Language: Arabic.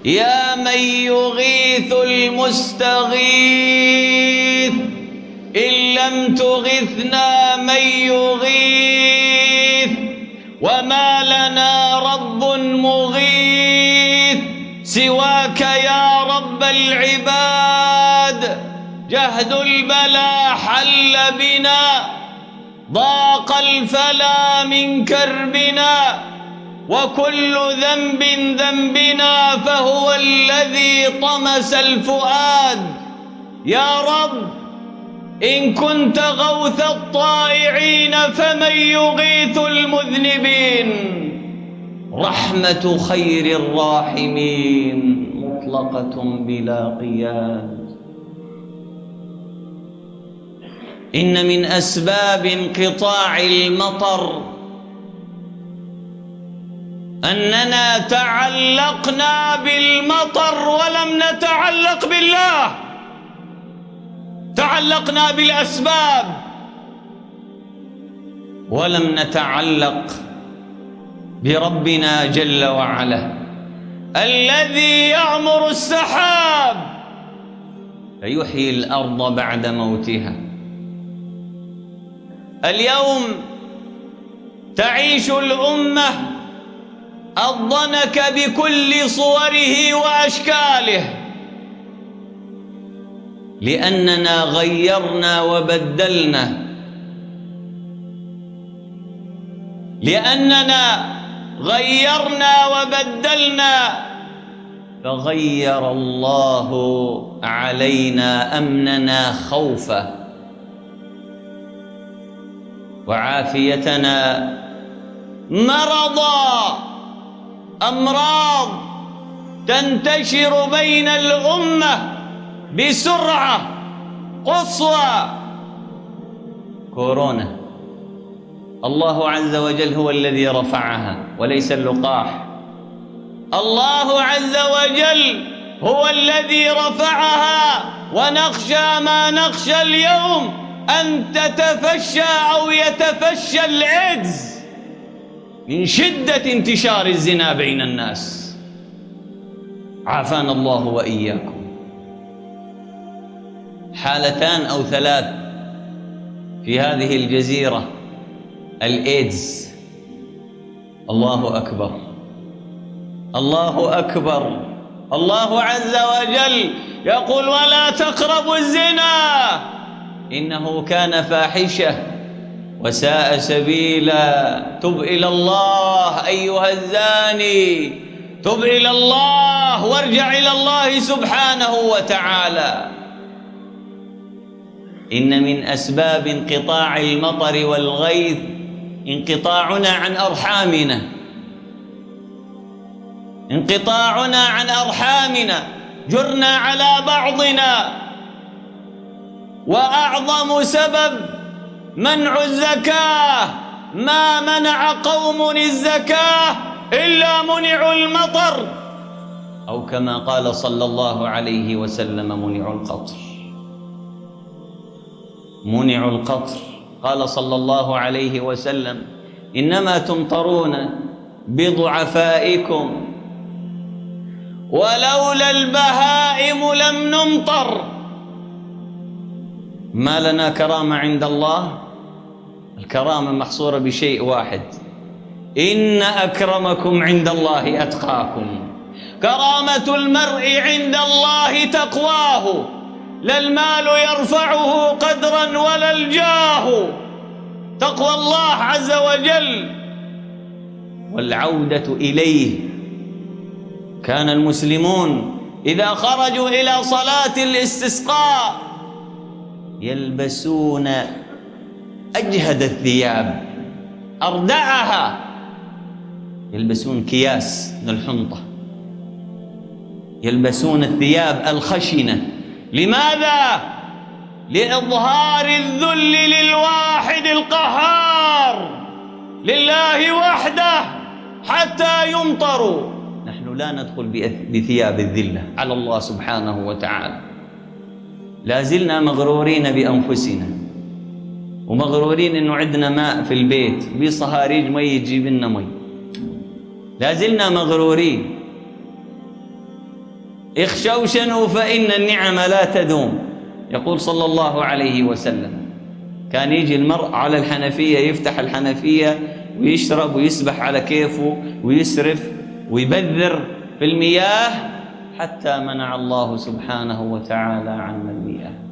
يا من يغيث المستغيث إن لم تغثنا من يغيث، وما لنا رب مغيث سواك يا رب العباد. جهد البلا حل بنا، ضاق الفلا من كربنا، وكل ذنب ذنبنا فهو الذي طمس الفؤاد. يا رب إن كنت غوث الطائعين فمن يغيث المذنبين؟ رحمة خير الراحمين مطلقة بلا قياد. إن من أسباب انقطاع المطر أننا تعلقنا بالمطر ولم نتعلق بالله، تعلقنا بالأسباب ولم نتعلق بربنا جل وعلا الذي يأمر السحاب فيحيي الأرض بعد موتها. اليوم تعيش الأمة الضنك بكل صوره وأشكاله، لأننا غيرنا وبدلنا، لأننا غيرنا وبدلنا، فغير الله علينا أمننا خوفا، وعافيتنا مرضا. أمراض تنتشر بين الأمة بسرعة قصوى. كورونا الله عز وجل هو الذي رفعها وليس اللقاح. الله عز وجل هو الذي رفعها، ونخشى ما نخشى اليوم أن تتفشى أو يتفشى الإيدز من شدة انتشار الزنا بين الناس. عافانا الله وإياكم. حالتان أو ثلاث في هذه الجزيرة الإيدز. الله أكبر، الله أكبر. الله عز وجل يقول: ولا تقربوا الزنا إنه كان فاحشة وساء سبيلا. تب إلى الله أيها الزاني، تب إلى الله وارجع إلى الله سبحانه وتعالى. إن من أسباب انقطاع المطر والغيث انقطاعنا عن أرحامنا، انقطاعنا عن أرحامنا، جرنا على بعضنا. وأعظم سبب منع الزكاة، ما منع قوم الزكاة إلا منعوا المطر، أو كما قال صلى الله عليه وسلم: منعوا القطر، منعوا القطر. قال صلى الله عليه وسلم: إنما تمطرون بضعفائكم، ولولا البهائم لم نمطر. ما لنا كرامة عند الله؟ الكرامة محصورة بشيء واحد: إن أكرمكم عند الله أتقاكم. كرامة المرء عند الله تقواه، لا المال يرفعه قدرا ولا الجاه، تقوى الله عز وجل والعودة إليه. كان المسلمون إذا خرجوا إلى صلاة الاستسقاء يلبسون أجهد الثياب أردعها، يلبسون كياس من الحنطة، يلبسون الثياب الخشنة. لماذا؟ لإظهار الذل للواحد القهار، لله وحده، حتى يمطروا. نحن لا ندخل بثياب الذلة على الله سبحانه وتعالى، لا زلنا مغرورين بأنفسنا، ومغرورين إنه عندنا ماء في البيت، بصهاريج مي تجيب لنا مي. لا زلنا مغرورين. اخشوشنوا فإن النعم لا تدوم. يقول صلى الله عليه وسلم كان يجي المرء على الحنفية، يفتح الحنفية ويشرب ويسبح على كيفه ويسرف ويبذر في المياه حتى منع الله سبحانه وتعالى عنا المياه.